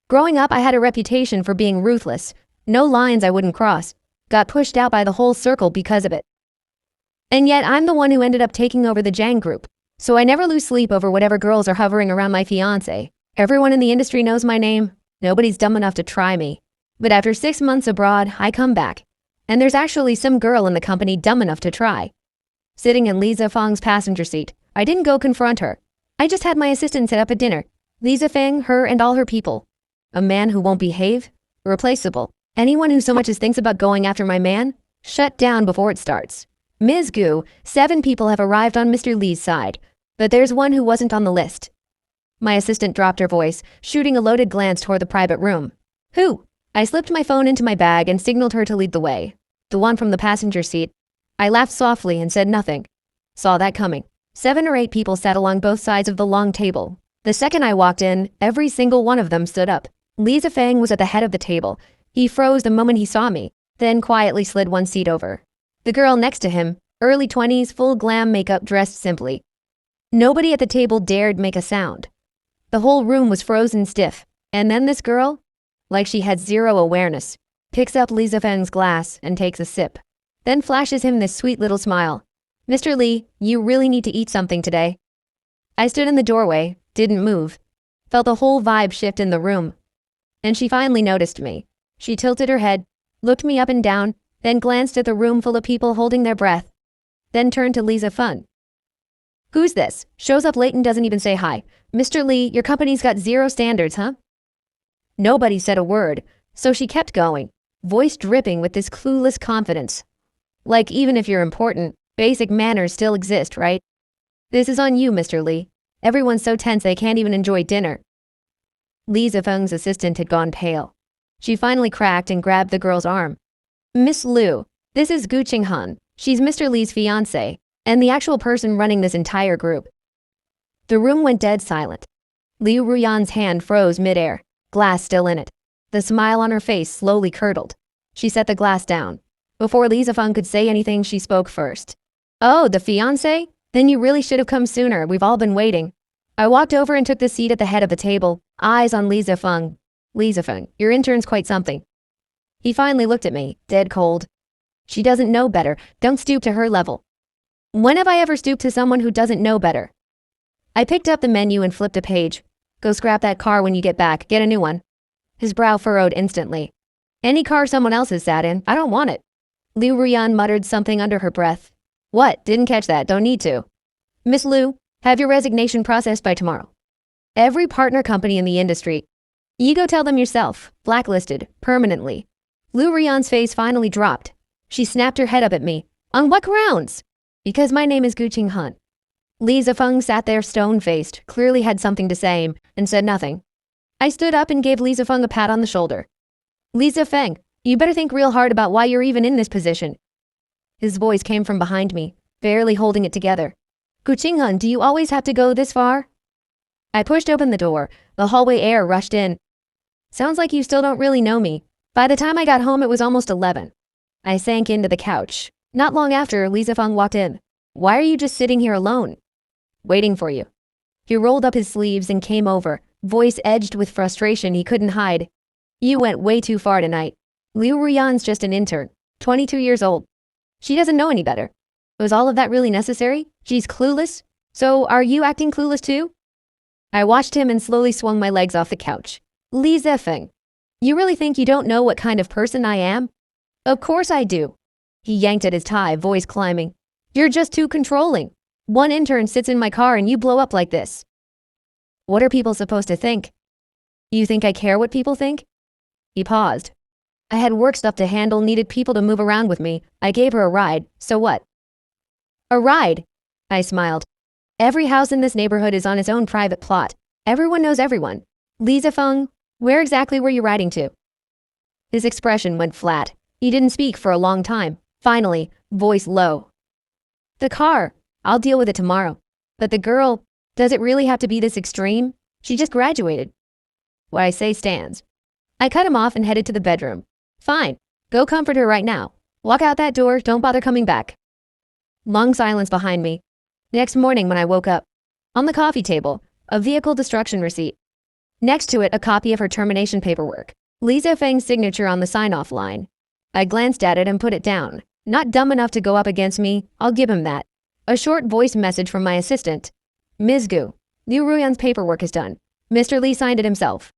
Growing up, I had a reputation for being ruthless. No lines I wouldn't cross. Got pushed out by the whole circle because of it. And yet, I'm the one who ended up taking over the Jang group. So I never lose sleep over whatever girls are hovering around my fiancé. Everyone in the industry knows my name. Nobody's dumb enough to try me. But after 6 months abroad, I come back. And there's actually some girl in the company dumb enough to try. Sitting in Lisa Feng's passenger seat, I didn't go confront her. I just had my assistant set up a dinner. Lisa Feng, her, and all her people. A man who won't behave? Replaceable. Anyone who so much as thinks about going after my man? Shut down before it starts. Ms. Gu, 7 people have arrived on Mr. Lee's side, but there's one who wasn't on the list. My assistant dropped her voice, shooting a loaded glance toward the private room. Who? I slipped my phone into my bag and signaled her to lead the way. The one from the passenger seat. I laughed softly and said nothing. Saw that coming. 7 or 8 people sat along both sides of the long table. The second I walked in, every single one of them stood up. Lisa Feng was at the head of the table. He froze the moment he saw me, then quietly slid one seat over. The girl next to him, early 20s, full glam makeup, dressed simply. Nobody at the table dared make a sound. The whole room was frozen stiff. And then this girl, like she had zero awareness, picks up Lisa Feng's glass and takes a sip, then flashes him this sweet little smile. Mr. Lee, you really need to eat something today. I stood in the doorway, didn't move, felt the whole vibe shift in the room. And she finally noticed me. She tilted her head, looked me up and down, then glanced at the room full of people holding their breath, then turned to Lisa Feng. Who's this? Shows up late and doesn't even say hi. Mr. Lee, your company's got 0 standards, huh? Nobody said a word, so she kept going, voice dripping with this clueless confidence. Like, even if you're important, basic manners still exist, right? This is on you, Mr. Lee. Everyone's so tense they can't even enjoy dinner. Lisa Feng's assistant had gone pale. She finally cracked and grabbed the girl's arm. Miss Liu, this is Gu Qinghan. She's Mr. Lee's fiancée, and the actual person running this entire group. The room went dead silent. Liu Ruyan's hand froze midair, glass still in it. The smile on her face slowly curdled. She set the glass down. Before Lisa Feng could say anything, she spoke first. Oh, the fiancé? Then you really should have come sooner. We've all been waiting. I walked over and took the seat at the head of the table, eyes on Lisa Feng. Lisa Feng, your intern's quite something. He finally looked at me, dead cold. She doesn't know better. Don't stoop to her level. When have I ever stooped to someone who doesn't know better? I picked up the menu and flipped a page. Go scrap that car when you get back. Get a new one. His brow furrowed instantly. Any car someone else has sat in, I don't want it. Liu Ruyan muttered something under her breath. What? Didn't catch that. Don't need to. Miss Liu, have your resignation processed by tomorrow. Every partner company in the industry. You go tell them yourself. Blacklisted. Permanently. Liu Ruyan's face finally dropped. She snapped her head up at me. On what grounds? Because my name is Gu Qinghan. Lisa Feng sat there stone-faced, clearly had something to say, and said nothing. I stood up and gave Lisa Feng a pat on the shoulder. Lisa Feng, you better think real hard about why you're even in this position. His voice came from behind me, barely holding it together. Gu Qinghan, do you always have to go this far? I pushed open the door. The hallway air rushed in. Sounds like you still don't really know me. By the time I got home, it was almost 11. I sank into the couch. Not long after, Lisa Feng walked in. Why are you just sitting here alone? Waiting for you. He rolled up his sleeves and came over, voice edged with frustration he couldn't hide. You went way too far tonight. Liu Ruyan's just an intern, 22 years old. She doesn't know any better. Was all of that really necessary? She's clueless? So are you acting clueless too? I watched him and slowly swung my legs off the couch. Lisa Feng, you really think you don't know what kind of person I am? Of course I do. He yanked at his tie, voice climbing. You're just too controlling. One intern sits in my car and you blow up like this. What are people supposed to think? You think I care what people think? He paused. I had work stuff to handle, needed people to move around with me. I gave her a ride, so what? A ride? I smiled. Every house in this neighborhood is on its own private plot. Everyone knows everyone. Lisa Feng, where exactly were you riding to? His expression went flat. He didn't speak for a long time. Finally, voice low. The car. I'll deal with it tomorrow. But the girl, does it really have to be this extreme? She just graduated. What I say stands. I cut him off and headed to the bedroom. Fine. Go comfort her right now. Walk out that door, don't bother coming back. Long silence behind me. Next morning when I woke up. On the coffee table, a vehicle destruction receipt. Next to it, a copy of her termination paperwork. Lisa Feng's signature on the sign-off line. I glanced at it and put it down. Not dumb enough to go up against me, I'll give him that. A short voice message from my assistant. Ms. Gu, Liu Ruyan's paperwork is done. Mr. Lee signed it himself.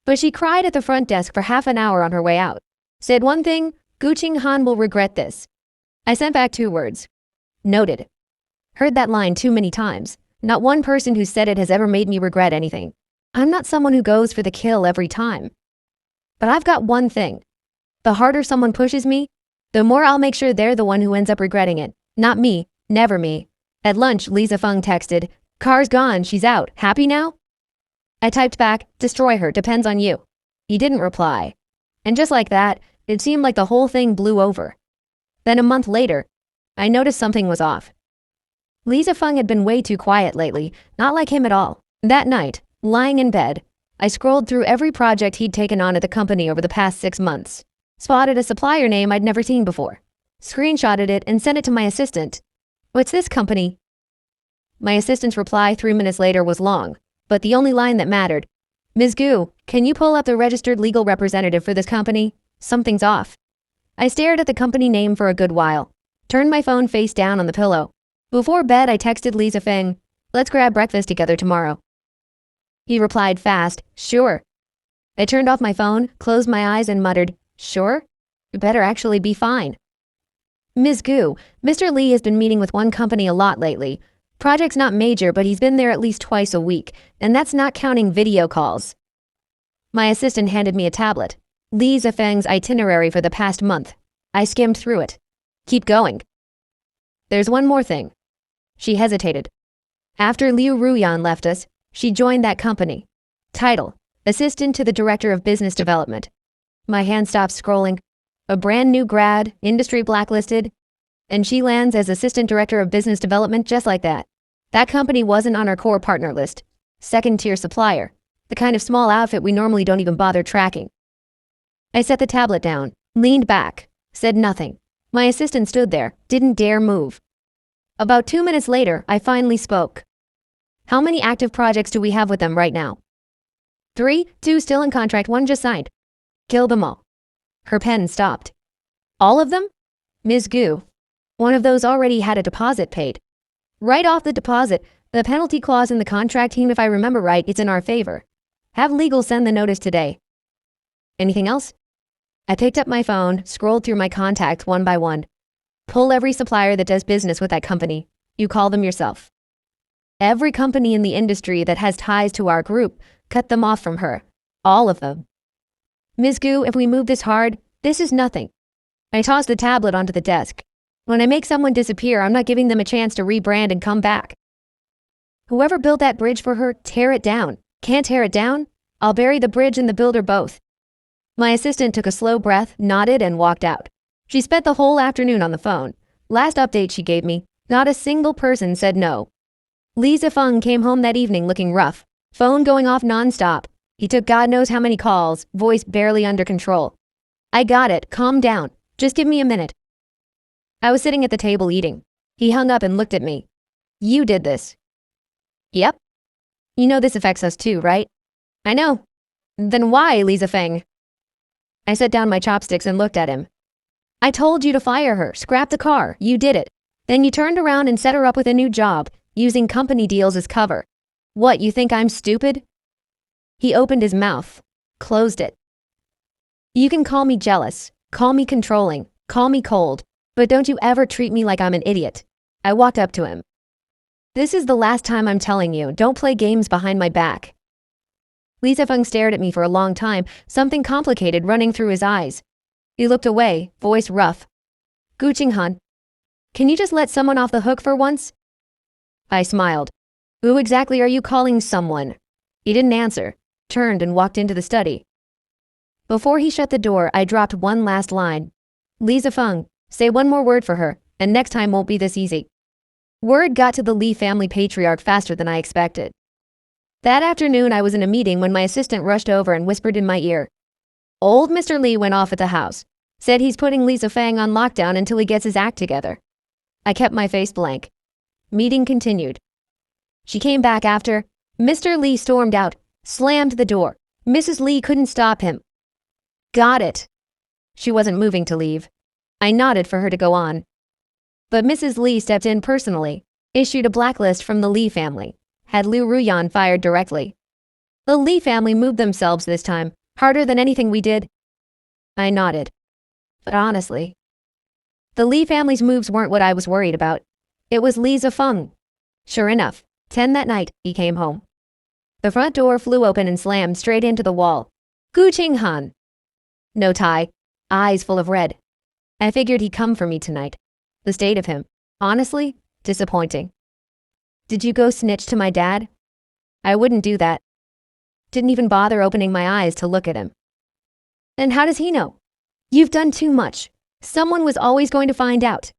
But she cried at the front desk for half an hour on her way out. Said one thing, Gu Qinghan will regret this. I sent back 2 words. Noted. Heard that line too many times. Not one person who said it has ever made me regret anything. I'm not someone who goes for the kill every time. But I've got one thing. The harder someone pushes me, the more I'll make sure they're the one who ends up regretting it. Not me, never me. At lunch, Lisa Feng texted, "Car's gone, she's out. Happy now?" I typed back, "Destroy her, depends on you." He didn't reply. And just like that, it seemed like the whole thing blew over. Then a month later, I noticed something was off. Lisa Feng had been way too quiet lately, not like him at all. That night, lying in bed, I scrolled through every project he'd taken on at the company over the past 6 months. Spotted a supplier name I'd never seen before. Screenshotted it and sent it to my assistant. "What's this company?" My assistant's reply 3 minutes later was long, but the only line that mattered. "Ms. Gu, can you pull up the registered legal representative for this company? Something's off." I stared at the company name for a good while, turned my phone face down on the pillow. Before bed, I texted Lisa Feng, "Let's grab breakfast together tomorrow." He replied fast, "Sure." I turned off my phone, closed my eyes and muttered, "Sure? You better actually be fine." "Ms. Gu, Mr. Lee has been meeting with one company a lot lately. Project's not major, but he's been there at least twice a week, and that's not counting video calls." My assistant handed me a tablet. Lisa Feng's itinerary for the past month. I skimmed through it. "Keep going." "There's one more thing." She hesitated. After Liu Ruyan left us, she joined that company. Title, Assistant to the Director of Business Development. My hand stopped scrolling. A brand new grad, industry blacklisted, and she lands as Assistant Director of Business Development just like that. That company wasn't on our core partner list. Second-tier supplier. The kind of small outfit we normally don't even bother tracking. I set the tablet down, leaned back, said nothing. My assistant stood there, didn't dare move. About 2 minutes later, I finally spoke. "How many active projects do we have with them right now?" 3, 2 still in contract, 1 just signed." "Kill them all." Her pen stopped. "All of them?" "Ms. Gu, one of those already had a deposit paid. Right off the deposit, the penalty clause in the contract team, if I remember right, it's in our favor. Have legal send the notice today." "Anything else?" I picked up my phone, scrolled through my contacts one by one. "Pull every supplier that does business with that company. You call them yourself. Every company in the industry that has ties to our group, cut them off from her. All of them. Ms. Gu, if we move this hard, this is nothing." I tossed the tablet onto the desk. When I make someone disappear, I'm not giving them a chance to rebrand and come back. Whoever built that bridge for her, tear it down. Can't tear it down? I'll bury the bridge and the builder both. My assistant took a slow breath, nodded, and walked out. She spent the whole afternoon on the phone. Last update she gave me, not a single person said no. Lisa Feng came home that evening looking rough, phone going off nonstop. He took God knows how many calls, voice barely under control. "I got it, calm down. Just give me a minute." I was sitting at the table eating. He hung up and looked at me. "You did this." "Yep." "You know this affects us too, right?" "I know." "Then why, Lisa Feng?" I set down my chopsticks and looked at him. "I told you to fire her, scrap the car, you did it. Then you turned around and set her up with a new job, using company deals as cover. What, you think I'm stupid?" He opened his mouth, closed it. "You can call me jealous, call me controlling, call me cold, but don't you ever treat me like I'm an idiot." I walked up to him. "This is the last time I'm telling you, don't play games behind my back." Lisa Feng stared at me for a long time, something complicated running through his eyes. He looked away, voice rough. "Gu Qinghan, can you just let someone off the hook for once?" I smiled. "Who exactly are you calling someone?" He didn't answer, turned and walked into the study. Before he shut the door, I dropped one last line. "Lisa Feng, say one more word for her, and next time won't be this easy." Word got to the Lee family patriarch faster than I expected. That afternoon, I was in a meeting when my assistant rushed over and whispered in my ear. "Old Mr. Lee went off at the house. Said he's putting Lisa Feng on lockdown until he gets his act together." I kept my face blank. Meeting continued. She came back after. Mr. Lee stormed out. slammed the door. Mrs. Lee couldn't stop him. Got it. She wasn't moving to leave. I nodded for her to go on. But Mrs. Lee stepped in personally, issued a blacklist from the Lee family, had Liu Ruyan fired directly. The Lee family moved themselves this time, harder than anything we did. I nodded. But honestly, the Lee family's moves weren't what I was worried about. It was Li Zifeng. Sure enough, 10 that night, he came home. The front door flew open and slammed straight into the wall. Gu Qinghan. No tie, eyes full of red. I figured he'd come for me tonight. The state of him, honestly, disappointing. Did you go snitch to my dad? I wouldn't do that. Didn't even bother opening my eyes to look at him. And how does he know? You've done too much. Someone was always going to find out.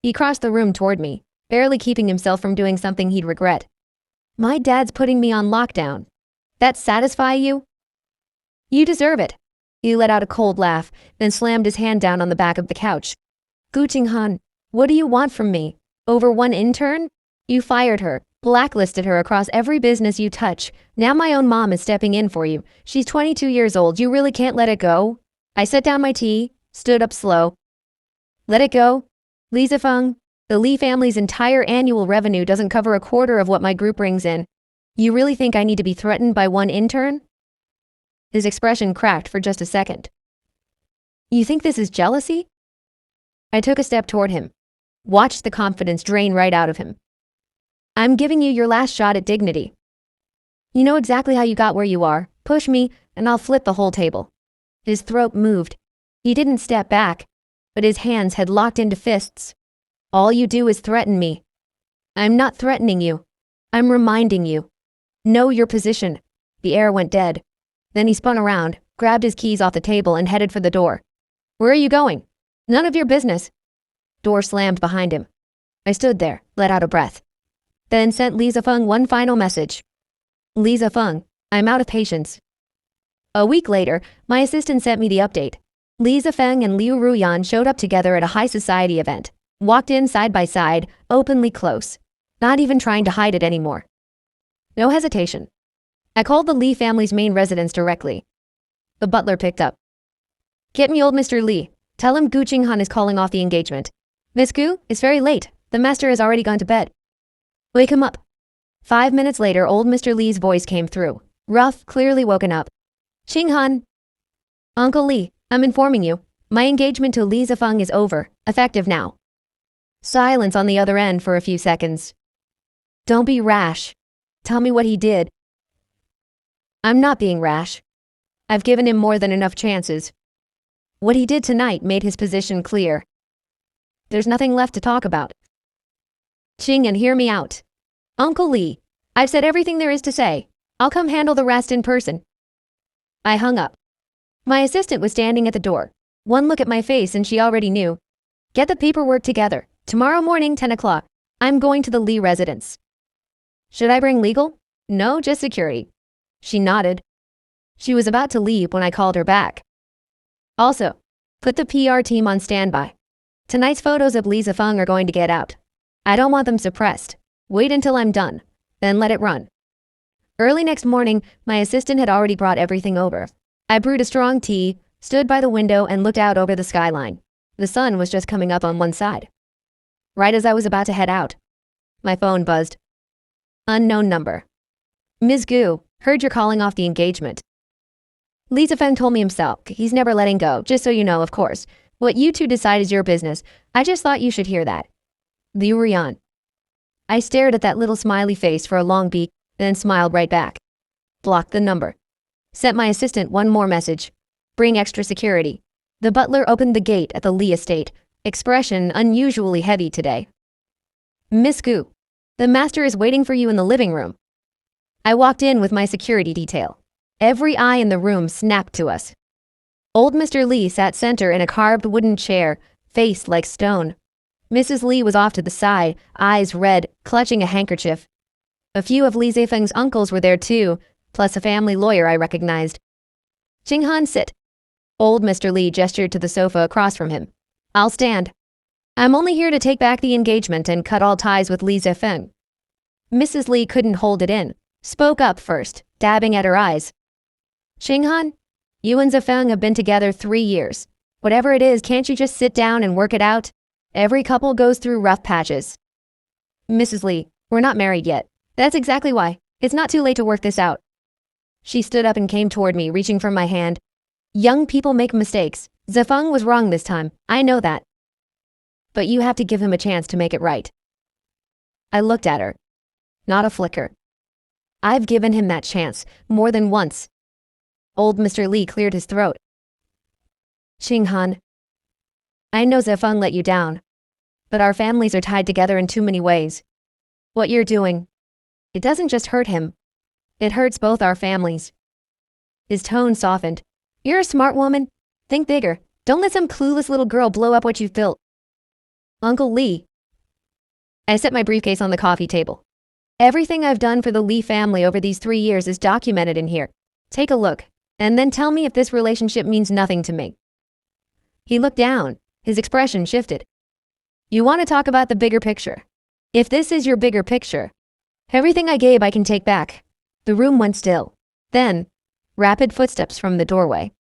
He crossed the room toward me, barely keeping himself from doing something he'd regret. My dad's putting me on lockdown. That satisfy you? You deserve it. He let out a cold laugh, then slammed his hand down on the back of the couch. Gu Qinghan, what do you want from me? Over one intern? You fired her, blacklisted her across every business you touch. Now my own mom is stepping in for you. She's 22 years old. You really can't let it go? I set down my tea, stood up slow. Let it go? Li Zifeng, the Lee family's entire annual revenue doesn't cover a quarter of what my group brings in. You really think I need to be threatened by one intern? His expression cracked for just a second. You think this is jealousy? I took a step toward him, watched the confidence drain right out of him. I'm giving you your last shot at dignity. You know exactly how you got where you are. Push me, and I'll flip the whole table. His throat moved. He didn't step back, but his hands had locked into fists. All you do is threaten me. I'm not threatening you. I'm reminding you. Know your position. The air went dead. Then he spun around, grabbed his keys off the table and headed for the door. Where are you going? None of your business. Door slammed behind him. I stood there, let out a breath. Then sent Li Zifeng one final message. Li Zifeng, I'm out of patience. A week later, my assistant sent me the update. Li Zifeng and Liu Ruyan showed up together at a high society event. Walked in side by side, openly close. Not even trying to hide it anymore. No hesitation. I called the Lee family's main residence directly. The butler picked up. Get me old Mr. Lee. Tell him Gu Qinghan is calling off the engagement. Miss Gu, it's very late. The master has already gone to bed. Wake him up. 5 minutes later, old Mr. Lee's voice came through. Rough, clearly woken up. Qinghan. Uncle Lee, I'm informing you. My engagement to Li Zifeng is over, effective now. Silence on the other end for a few seconds. Don't be rash. Tell me what he did. I'm not being rash. I've given him more than enough chances. What he did tonight made his position clear. There's nothing left to talk about. Qinghan, hear me out. Uncle Lee, I've said everything there is to say. I'll come handle the rest in person. I hung up. My assistant was standing at the door. One look at my face and she already knew. Get the paperwork together. Tomorrow morning, 10 o'clock. I'm going to the Lee residence. Should I bring legal? No, just security. She nodded. She was about to leave when I called her back. Also, put the PR team on standby. Tonight's photos of Li Zifeng are going to get out. I don't want them suppressed. Wait until I'm done, then let it run. Early next morning, my assistant had already brought everything over. I brewed a strong tea, stood by the window and looked out over the skyline. The sun was just coming up on one side. Right as I was about to head out, my phone buzzed. Unknown number. Ms. Gu, heard you're calling off the engagement. Li Zifeng told me himself. He's never letting go, just so you know, of course. What you two decide is your business. I just thought you should hear that. Liu Ruyan. I stared at that little smiley face for a long beat, then smiled right back. Blocked the number. Sent my assistant one more message. Bring extra security. The butler opened the gate at the Lee estate, expression unusually heavy today. Miss Gu, the master is waiting for you in the living room. I walked in with my security detail. Every eye in the room snapped to us. Old Mr. Lee sat center in a carved wooden chair, face like stone. Mrs. Lee was off to the side, eyes red, clutching a handkerchief. A few of Li Zifeng's uncles were there too, plus a family lawyer I recognized. Qinghan, sit. Old Mr. Lee gestured to the sofa across from him. I'll stand. I'm only here to take back the engagement and cut all ties with Li Zifeng. Mrs. Lee couldn't hold it in. Spoke up first, stabbing at her eyes. Xinghan, you and Zifeng have been together 3 years. Whatever it is, can't you just sit down and work it out? Every couple goes through rough patches. Mrs. Li, we're not married yet. That's exactly why. It's not too late to work this out. She stood up and came toward me, reaching for my hand. Young people make mistakes. Zifeng was wrong this time. I know that. But you have to give him a chance to make it right. I looked at her. Not a flicker. I've given him that chance, more than once. Old Mr. Li cleared his throat. Xinghan, I know Zifeng let you down, but our families are tied together in too many ways. What you're doing, it doesn't just hurt him. It hurts both our families. His tone softened. You're a smart woman. Think bigger. Don't let some clueless little girl blow up what you've built. Uncle Li. I set my briefcase on the coffee table. Everything I've done for the Li family over these 3 years is documented in here. Take a look, and then tell me if this relationship means nothing to me. He looked down. His expression shifted. You want to talk about the bigger picture? If this is your bigger picture, everything I gave I can take back. The room went still. Then, rapid footsteps from the doorway.